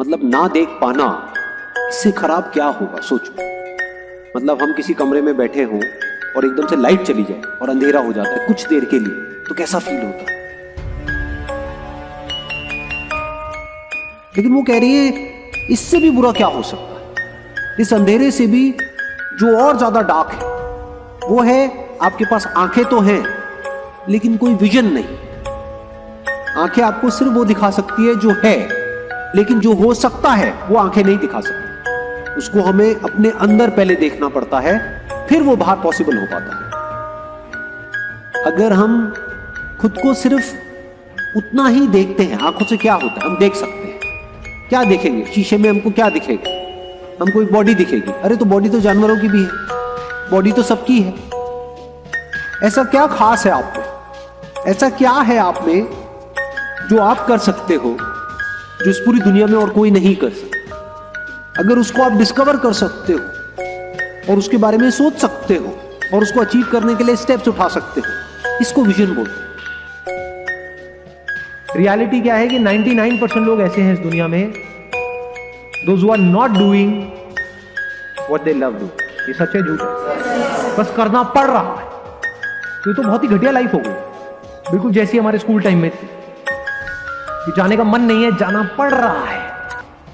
मतलब ना देख पाना, इससे खराब क्या होगा सोचो। मतलब हम किसी कमरे में बैठे हों और एकदम से लाइट चली जाए और अंधेरा हो जाता है कुछ देर के लिए, तो कैसा फील होता है। लेकिन वो कह रही है इससे भी बुरा क्या हो सकता है, इस अंधेरे से भी जो और ज्यादा डार्क है वो है आपके पास आंखें तो हैं लेकिन कोई विजन नहीं। आंखें आपको सिर्फ वो दिखा सकती है जो है, लेकिन जो हो सकता है वो आंखें नहीं दिखा सकती। उसको हमें अपने अंदर पहले देखना पड़ता है, फिर वो बाहर पॉसिबल हो पाता है। अगर हम खुद को सिर्फ उतना ही देखते हैं, आंखों से क्या होता है, हम देख सकते हैं, क्या देखेंगे शीशे में, हमको क्या दिखेगा, हमको एक बॉडी दिखेगी। अरे तो बॉडी तो जानवरों की भी है, बॉडी तो सबकी है। ऐसा क्या खास है आप में, ऐसा क्या है आप में जो आप कर सकते हो जो इस पूरी दुनिया में और कोई नहीं कर सकता। अगर उसको आप डिस्कवर कर सकते हो और उसके बारे में सोच सकते हो और उसको अचीव करने के लिए स्टेप्स उठा सकते हो, इसको विजन बोलते हैं। रियलिटी क्या है कि 99% लोग ऐसे हैं इस दुनिया में, those who are not doing what they love do। ये सच है झूठ है, बस करना पड़ रहा है। तो बहुत ही घटिया लाइफ हो गई, बिल्कुल जैसी हमारे स्कूल टाइम में थी कि जाने का मन नहीं है, जाना पड़ रहा है।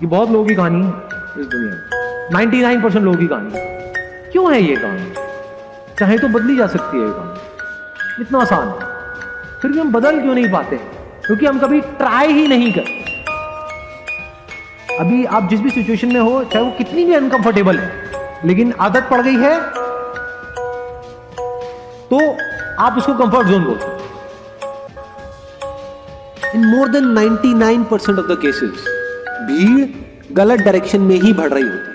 ये बहुत लोगों की कहानी है इस दुनिया में, 99% लोगों की कहानी। क्यों है ये कहानी? चाहे तो बदली जा सकती है ये कहानी, इतना आसान है, फिर भी हम बदल क्यों नहीं पाते? क्योंकि हम कभी ट्राई ही नहीं करते। अभी आप जिस भी सिचुएशन में हो, चाहे वो कितनी भी अनकंफर्टेबल है, लेकिन आदत पड़ गई है तो आप उसको कंफर्ट जोन बोलते हैं। In more than 99% of the cases भीड़ गलत डायरेक्शन में ही बढ़ रही होती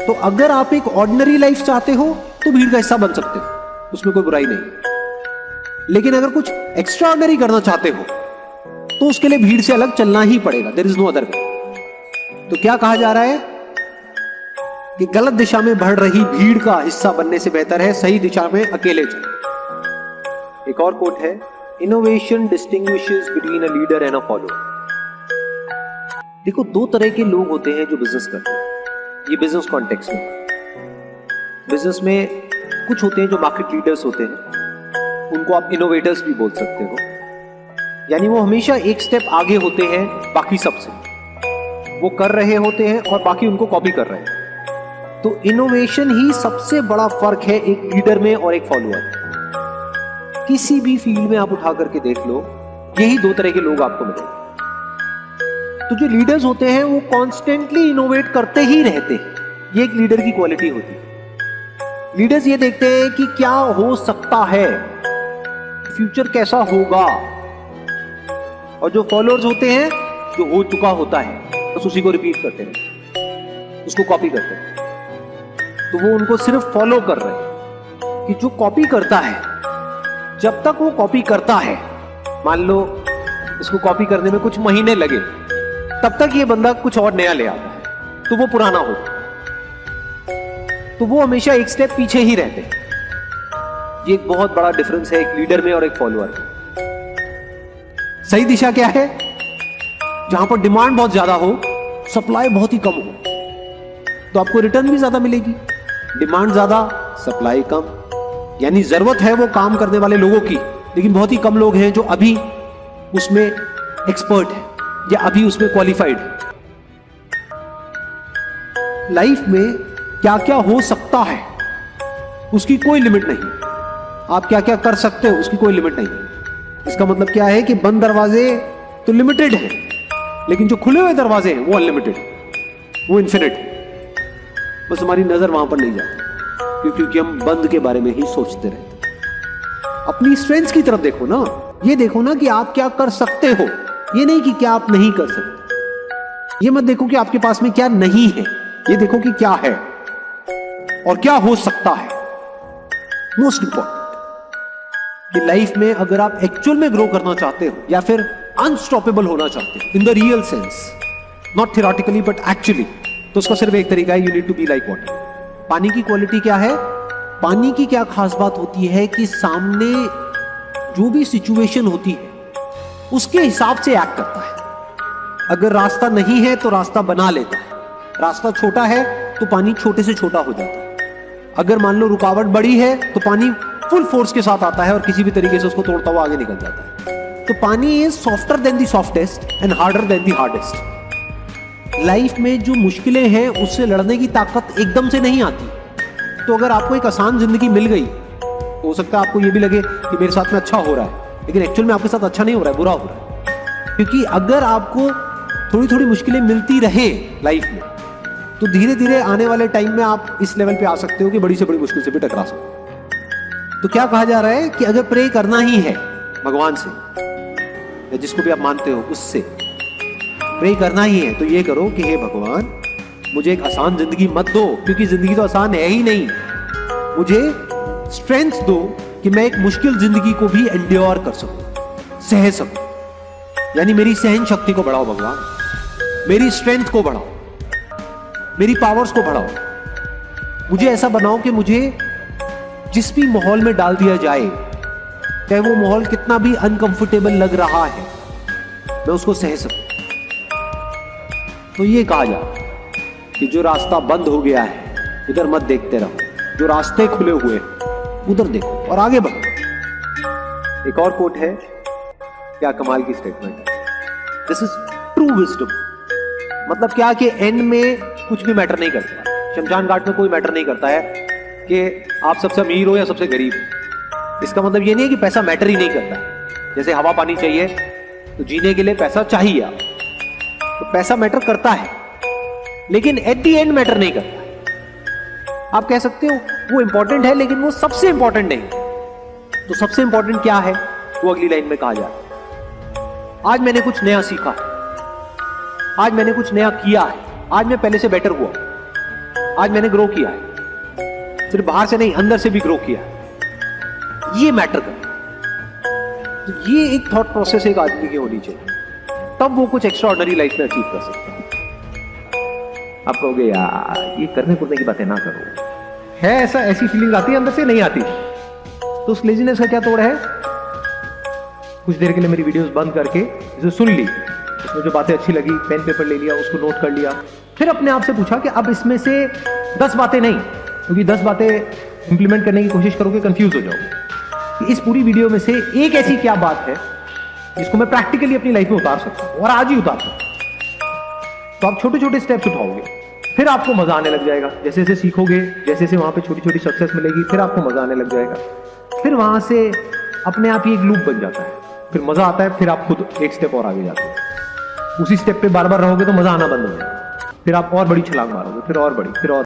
है। तो अगर आप एक ऑर्डिनरी लाइफ चाहते हो तो भीड़ का हिस्सा बन सकते हो, उसमें कोई बुराई नहीं। लेकिन अगर कुछ एक्स्ट्रा ऑर्डिनरी करना चाहते हो तो उसके लिए भीड़ से अलग चलना ही पड़ेगा, there is no other way. तो क्या कहा जा रहा है कि गलत दिशा में बढ़ रही भीड़ का हिस्सा बनने से बेहतर है सही दिशा में अकेले चले। एक और कोट है, innovation distinguishes between a leader and a follower. देखो, दो तरह के लोग होते हैं जो बिजनेस करते हैं। ये बिजनेस कॉन्टेक्स्ट में, बिजनेस में कुछ होते हैं जो मार्केट लीडर्स होते हैं, उनको आप इनोवेटर्स भी बोल सकते हो। यानी वो हमेशा एक स्टेप आगे होते हैं बाकी सबसे, वो कर रहे होते हैं और बाकी उनको कॉपी कर रहे हैं। तो इनोवेशन ही सबसे बड़ा फर्क है एक लीडर में और एक फॉलोअर। किसी भी फील्ड में आप उठा करके देख लो, यही दो तरह के लोग आपको मिलेंगे। तो जो लीडर्स होते हैं वो कॉन्स्टेंटली इनोवेट करते ही रहते हैं, ये एक लीडर की क्वालिटी होती है। लीडर्स ये देखते हैं कि क्या हो सकता है, फ्यूचर कैसा होगा। और जो फॉलोअर्स होते हैं, जो हो चुका होता है बस उसी को रिपीट करते हैं, उसको कॉपी करते हैं। तो वो उनको सिर्फ फॉलो कर रहे हैं कि जो कॉपी करता है, जब तक वो कॉपी करता है, मान लो इसको कॉपी करने में कुछ महीने लगे, तब तक ये बंदा कुछ और नया ले आता है तो वो पुराना होता है। तो वो हमेशा एक स्टेप पीछे ही रहते हैं। ये एक बहुत बड़ा डिफरेंस है एक लीडर में और एक फॉलोअर में। सही दिशा क्या है? जहां पर डिमांड बहुत ज्यादा हो, सप्लाई बहुत ही कम हो, तो आपको रिटर्न भी ज्यादा मिलेगी। डिमांड ज्यादा, सप्लाई कम, यानी जरूरत है वो काम करने वाले लोगों की, लेकिन बहुत ही कम लोग हैं जो अभी उसमें एक्सपर्ट है या अभी उसमें क्वालिफाइड है। लाइफ में क्या क्या हो सकता है उसकी कोई लिमिट नहीं, आप क्या क्या कर सकते हो उसकी कोई लिमिट नहीं। इसका मतलब क्या है कि बंद दरवाजे तो लिमिटेड हैं, लेकिन जो खुले हुए दरवाजे हैं वो अनलिमिटेड, वो इन्फिनिट है। बस हमारी नजर वहां पर नहीं जाती क्योंकि हम बंद के बारे में ही सोचते रहते हैं। अपनी स्ट्रेंथ्स की तरफ देखो ना, ये देखो ना कि आप क्या कर सकते हो, ये नहीं कि क्या आप नहीं कर सकते। ये मत देखो कि आपके पास में क्या नहीं है, ये देखो कि क्या है और क्या हो सकता है। मोस्ट इंपॉर्टेंट कि लाइफ में अगर आप एक्चुअल में ग्रो करना चाहते हो या फिर अनस्टॉपेबल होना चाहते हो in the real sense, not theoretically but actually, तो उसका सिर्फ एक तरीका है, you need to be like water. पानी की क्वालिटी क्या है? पानी की क्या खास बात होती है कि सामने जो भी सिचुएशन होती है उसके हिसाब से एक्ट करता है। अगर रास्ता नहीं है तो रास्ता बना लेता है। रास्ता छोटा है तो पानी छोटे से छोटा हो जाता है। अगर मान लो रुकावट बड़ी है तो पानी फुल फोर्स के साथ आता है और किसी भी तरीके से उसको तोड़ता हुआ आगे निकल जाता है। तो पानी is softer then the softest and harder than the hardest. Life में जो मुश्किलें हैं उससे लड़ने की ताकत एकदम से नहीं आती। तो अगर आपको एक आसान जिंदगी मिल गई, हो सकता है आपको ये भी लगे कि मेरे साथ में अच्छा हो रहा है, लेकिन एक्चुअल में आपके साथ अच्छा नहीं हो रहा है, बुरा हो रहा है। क्योंकि अगर आपको थोड़ी थोड़ी मुश्किलें मिलती रहे लाइफ में, तो धीरे धीरे आने वाले टाइम में आप इस लेवल पे आ सकते हो कि बड़ी से बड़ी मुश्किल से भी टकरा सकते हो। तो क्या कहा जा रहा है कि अगर प्रे करना ही है भगवान से या जिसको भी आप मानते हो उससे प्रे करना ही है, तो ये करो कि हे भगवान, मुझे एक आसान जिंदगी मत दो, क्योंकि जिंदगी तो आसान है ही नहीं। मुझे स्ट्रेंथ दो कि मैं एक मुश्किल जिंदगी को भी एंड्योर कर सकूं, सह सकूं। यानी मेरी सहन शक्ति को बढ़ाओ भगवान, मेरी स्ट्रेंथ को बढ़ाओ, मेरी पावर्स को बढ़ाओ। मुझे ऐसा बनाओ कि मुझे जिस भी माहौल में डाल दिया जाए, चाहे वो माहौल कितना भी अनकंफर्टेबल लग रहा है, मैं उसको सह सकूं। तो ये कहा जाए कि जो रास्ता बंद हो गया है उधर मत देखते रहो, जो रास्ते खुले हुए हैं उधर देखो और आगे बढ़ो। एक और कोट है, क्या कमाल की स्टेटमेंट है, दिस इज ट्रू विजडम। मतलब क्या कि एंड में कुछ भी मैटर नहीं करता, शमशान घाट में कोई मैटर नहीं करता है कि आप सबसे अमीर हो या सबसे गरीब हो। इसका मतलब ये नहीं है कि पैसा मैटर ही नहीं करता है। जैसे हवा पानी चाहिए तो जीने के लिए पैसा चाहिए, तो पैसा मैटर करता है, लेकिन एट द एंड मैटर नहीं करता। आप कह सकते हो वो इंपॉर्टेंट है लेकिन वो सबसे इंपॉर्टेंट नहीं। तो सबसे इंपॉर्टेंट क्या है वो अगली लाइन में कहा जा रहा है। आज मैंने कुछ नया सीखा है, आज मैंने कुछ नया किया है, आज मैं पहले से बेटर हुआ, आज मैंने ग्रो किया है, सिर्फ बाहर से नहीं अंदर से भी ग्रो किया है। ये मैटर करता है। तो ये एक थॉट प्रोसेस एक आदमी की होनी चाहिए, तब वो कुछ एक्स्ट्राऑर्डिनरी लाइफ में अचीव कर सकता है। आप कहोगे यार ये करने कुरने की बातें ना करो, है ऐसा, ऐसी फीलिंग आती है अंदर से, नहीं आती तो उस लेजीनेस का क्या तोड़ है? कुछ देर के लिए मेरी वीडियोस बंद करके इसे सुन ली, उसमें जो बातें अच्छी लगी पेन पेपर ले लिया, उसको नोट कर लिया, फिर अपने आप से पूछा कि अब इसमें से 10 बातें नहीं, क्योंकि 10 बातें इंप्लीमेंट करने की कोशिश करोगे कंफ्यूज हो जाओगे, कि इस पूरी वीडियो में से एक ऐसी क्या बात है जिसको मैं प्रैक्टिकली अपनी लाइफ में उतार सकता हूं और आज ही उतार सकता हूं। तो आप छोटे छोटे स्टेप्स उठाओगे, फिर आपको मजा आने लग जाएगा। जैसे जैसे सीखोगे, जैसे जैसे वहां पे छोटी छोटी सक्सेस मिलेगी, फिर आपको मजा आने लग जाएगा। फिर वहां से अपने आप ही एक लूप बन जाता है, फिर मजा आता है, फिर आप खुद एक स्टेप और आगे जाते हो। उसी स्टेप पे बार बार रहोगे तो मजा आना बंद हो जाएगा, फिर आप और बड़ी छलांग मारोगे, फिर और बड़ी, फिर और